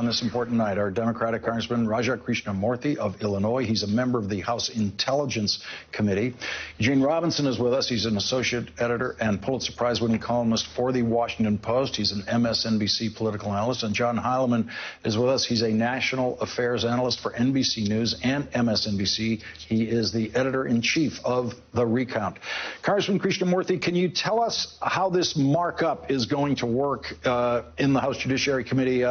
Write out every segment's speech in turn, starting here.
On this important night, our Democratic Congressman Krishnamoorthi of Illinois. He's a member of the House Intelligence Committee. Eugene Robinson is with us. He's an associate editor and Pulitzer Prize-winning columnist for the Washington Post. He's an MSNBC political analyst. And John Heilemann is with us. He's a national affairs analyst for NBC News and MSNBC. He is the editor-in-chief of The Recount. Congressman Krishnamoorthi, can you tell us how this markup is going to work in the House Judiciary Committee?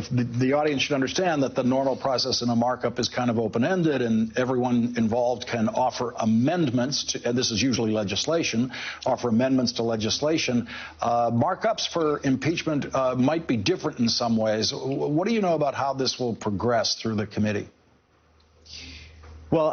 The audience should understand that the normal process in a markup is kind of open-ended, and everyone involved can offer amendments to, and this is usually legislation, offer amendments to legislation. Markups for impeachment might be different in some ways. What do you know about how this will progress through the committee? Well,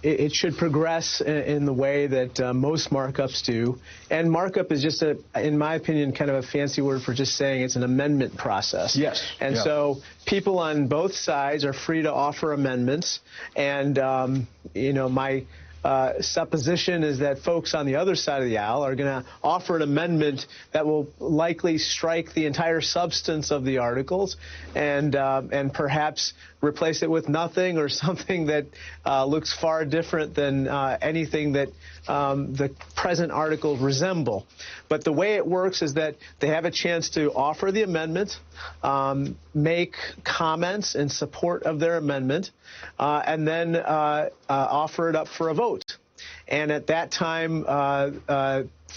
it should progress in the way that most markups do. And markup is just, in my opinion, kind of a fancy word for just saying it's an amendment process. Yes. And so people on both sides are free to offer amendments. And, my supposition is that folks on the other side of the aisle are going to offer an amendment that will likely strike the entire substance of the articles and perhaps replace it with nothing or something that looks far different than anything that the present articles resemble. But the way it works is that they have a chance to offer the amendment, make comments in support of their amendment, and then offer it up for a vote. And at that time,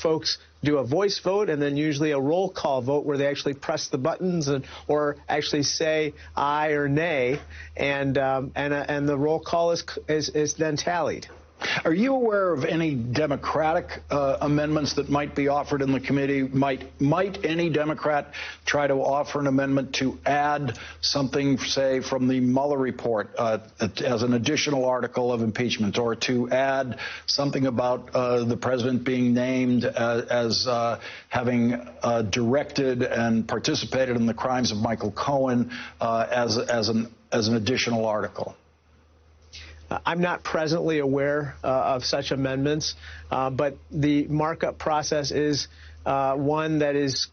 folks do a voice vote and then usually a roll call vote where they actually press the buttons or actually say aye or nay, and the roll call is then tallied. Are you aware of any Democratic amendments that might be offered in the committee? Might any Democrat try to offer an amendment to add something, say, from the Mueller report as an additional article of impeachment, or to add something about the president being named as having directed and participated in the crimes of Michael Cohen as an additional article? I'm not presently aware of such amendments, but the markup process is one that is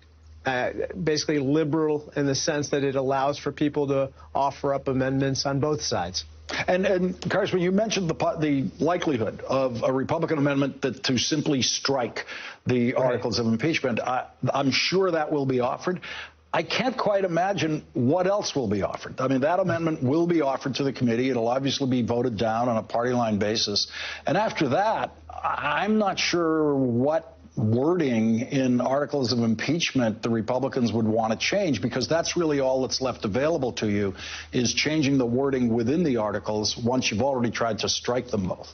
basically liberal in the sense that it allows for people to offer up amendments on both sides. And Congressman, you mentioned the likelihood of a Republican amendment to simply strike the articles of impeachment. I'm sure that will be offered. I can't quite imagine what else will be offered. I mean, that amendment will be offered to the committee. It'll obviously be voted down on a party line basis. And after that, I'm not sure what wording in articles of impeachment the Republicans would want to change, because that's really all that's left available to you, is changing the wording within the articles once you've already tried to strike them both.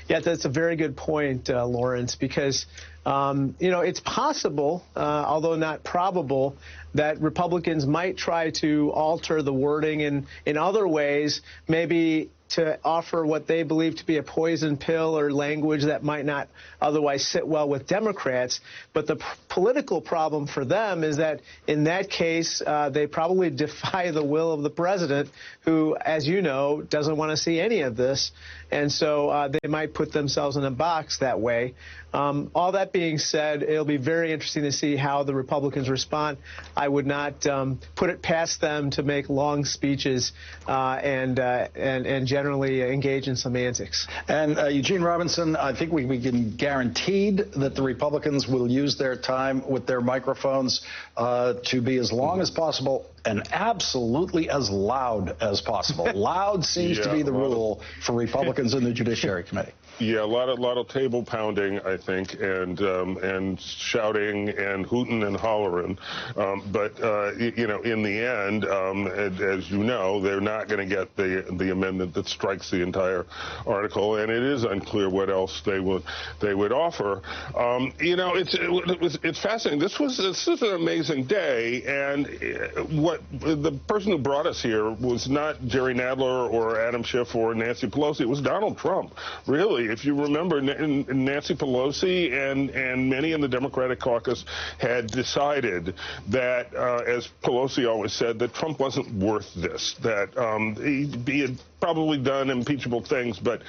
Yeah, that's a very good point, Lawrence, because, it's possible, although not probable, that Republicans might try to alter the wording in other ways, maybe to offer what they believe to be a poison pill or language that might not otherwise sit well with Democrats. But the political problem for them is that in that case, they probably defy the will of the president, who, as you know, doesn't want to see any of this. And so they might put themselves in a box that way. All that being said, it'll be very interesting to see how the Republicans respond. I would not put it past them to make long speeches and generally engage in some antics. And Eugene Robinson, I think we can guaranteed that the Republicans will use their time with their microphones to be as long as possible and absolutely as loud as possible. Loud seems to be the rule for Republicans in the Judiciary Committee. Yeah, a lot of table pounding, I think, and shouting and hooting and hollering. But in the end, as you know, they're not going to get the amendment that strikes the entire article, and it is unclear what else they would offer. It's fascinating. This is an amazing day, and what the person who brought us here was not Jerry Nadler or Adam Schiff or Nancy Pelosi. It was Donald Trump, really. If you remember, Nancy Pelosi and many in the Democratic caucus had decided that, as Pelosi always said, that Trump wasn't worth this, that he had probably done impeachable things, but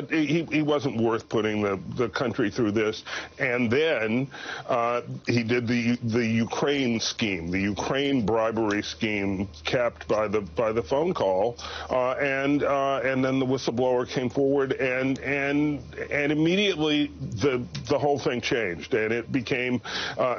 he wasn't worth putting the country through this. And then he did the Ukraine scheme, the Ukraine bribery scheme, capped by the phone call, and then the whistleblower came forward, and immediately the whole thing changed, and it became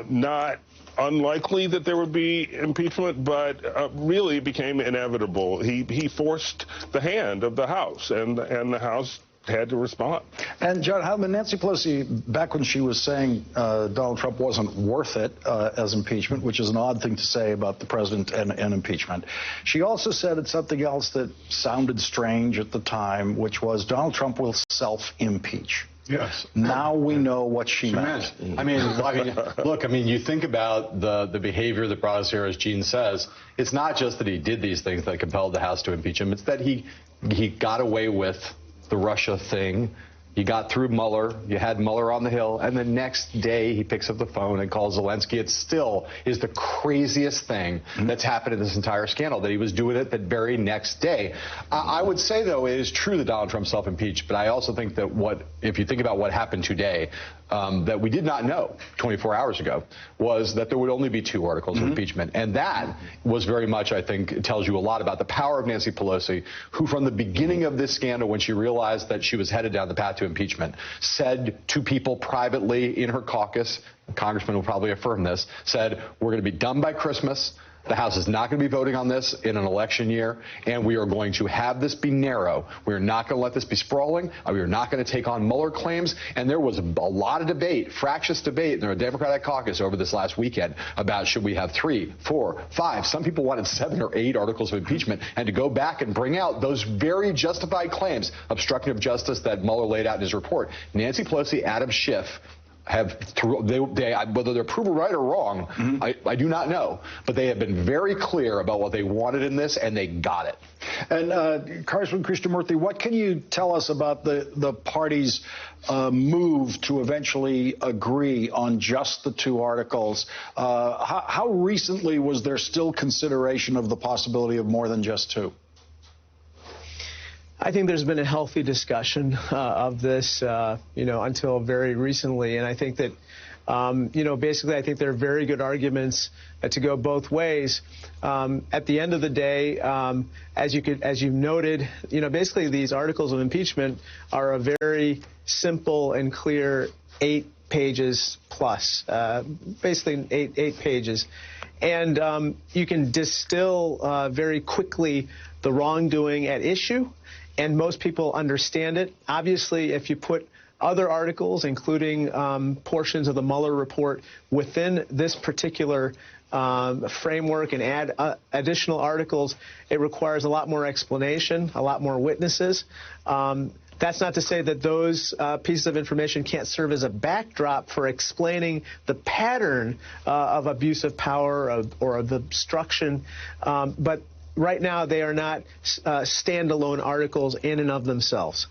not unlikely that there would be impeachment, but really became inevitable. He forced the hand of the House, and the House had to respond. And John, how Nancy Pelosi, back when she was saying Donald Trump wasn't worth it as impeachment, which is an odd thing to say about the president and impeachment, she also said something else that sounded strange at the time, which was Donald Trump will self-impeach. Yes. Now we know what she meant. I mean, look, you think about the behavior that brought us here, as Gene says. It's not just that he did these things that compelled the House to impeach him. It's that he got away with the Russia thing. You got through Mueller, you had Mueller on the Hill, and the next day he picks up the phone and calls Zelensky. It still is the craziest thing that's happened in this entire scandal, that he was doing it that very next day. I would say, though, it is true that Donald Trump self-impeached, but I also think that if you think about what happened today, that we did not know 24 hours ago, was that there would only be 2 articles of impeachment. And that was very much, I think, tells you a lot about the power of Nancy Pelosi, who from the beginning of this scandal, when she realized that she was headed down the path to impeachment, said to people privately in her caucus, the congressman will probably affirm this, said, we're going to be done by Christmas. The House is not going to be voting on this in an election year, and we are going to have this be narrow. We are not going to let this be sprawling. We are not going to take on Mueller claims. And there was a lot of debate, fractious debate in the Democratic caucus over this last weekend about should we have 3, 4, 5. Some people wanted 7 or 8 articles of impeachment, and to go back and bring out those very justified claims, obstruction of justice, that Mueller laid out in his report. Nancy Pelosi, Adam Schiff, whether they're proven right or wrong, I do not know, but they have been very clear about what they wanted in this, and they got it. And Congressman Krishnamoorthi, what can you tell us about the party's move to eventually agree on just the 2 articles? How recently was there still consideration of the possibility of more than just 2? I think there's been a healthy discussion of this, until very recently. And I think that, basically, I think there are very good arguments to go both ways. At the end of the day, as you've noted, basically these articles of impeachment are a very simple and clear 8 pages plus, basically eight pages. And you can distill very quickly the wrongdoing at issue, and most people understand it. Obviously, if you put other articles, including portions of the Mueller report, within this particular framework and add additional articles, it requires a lot more explanation, a lot more witnesses. That's not to say that those pieces of information can't serve as a backdrop for explaining the pattern of abuse of power or of obstruction, but right now they are not standalone articles in and of themselves.